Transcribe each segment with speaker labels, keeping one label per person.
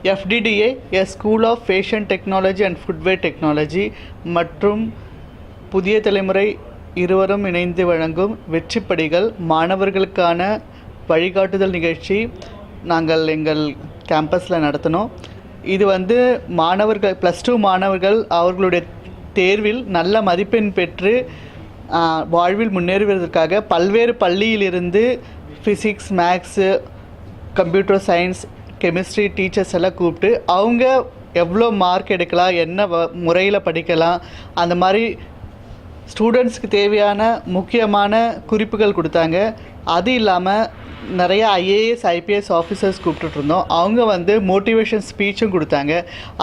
Speaker 1: FDDA, a School of Fashion Technology and Footwear Technology மற்றும் புதிய தலைமுறை இருவரும் இணைந்து வழங்கும் வெற்றிப்படிகள் மாணவர்களுக்கான வழிகாட்டுதல் நிகழ்ச்சி நாங்கள் எங்கள் கேம்பஸில் நடத்தினோம். இது மாணவர்கள் +2 மாணவர்கள் அவர்களுடைய தேர்வில் நல்ல மதிப்பெண் பெற்று வாழ்வில் முன்னேறுவதற்காக பல்வேறு பள்ளியிலிருந்து physics, maths, computer science, chemistry teachers எல்லாம் கூப்பிட்டு அவங்க எவ்வளோ மார்க் எடுக்கலாம், என்ன முறையில் படிக்கலாம், அந்த மாதிரி ஸ்டூடெண்ட்ஸ்க்கு தேவையான முக்கியமான குறிப்புகள் கொடுத்தாங்க. அது இல்லாமல் நிறைய IAS, IPS ஆஃபீஸர்ஸ் கூப்பிட்டுருந்தோம். அவங்க மோட்டிவேஷன் ஸ்பீச்சும் கொடுத்தாங்க.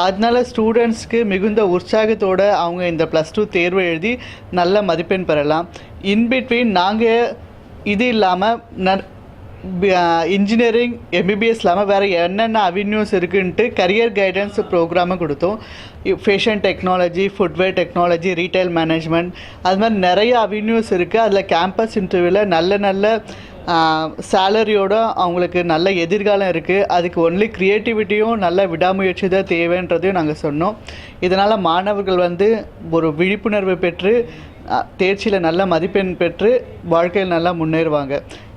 Speaker 1: அதனால ஸ்டூடெண்ட்ஸ்க்கு மிகுந்த உற்சாகத்தோடு அவங்க இந்த +2 தேர்வு எழுதி நல்ல மதிப்பெண் பெறலாம். இன்பிட்வீன் நாங்கள் இது இல்லாமல் இன்ஜினியரிங், MBBS இல்லாமல் வேறு என்னென்ன அவென்யூஸ் இருக்குன்ட்டு கரியர் கைடன்ஸ் ப்ரோக்ராமும் கொடுத்தோம். Fashion technology, footwear technology, retail management, அது மாதிரி நிறைய அவென்யூஸ் இருக்குது. அதில் கேம்பஸ் இன்டர்வியூவில் நல்ல சேலரியோட அவங்களுக்கு நல்ல எதிர்காலம் இருக்குது. அதுக்கு ஒன்லி க்ரியேட்டிவிட்டியும் நல்ல விடாமுயற்சி தான் தேவைன்றதையும் நாங்கள் சொன்னோம். இதனால் மாணவர்கள் ஒரு விழிப்புணர்வு பெற்று தேர்ச்சியில் நல்ல மதிப்பெண் பெற்று வாழ்க்கையில் நல்லா முன்னேறுவாங்க.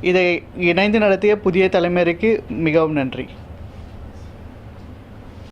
Speaker 1: இதை இணைந்து நடத்திய புதிய தலைமுறைக்கு மிகவும் நன்றி.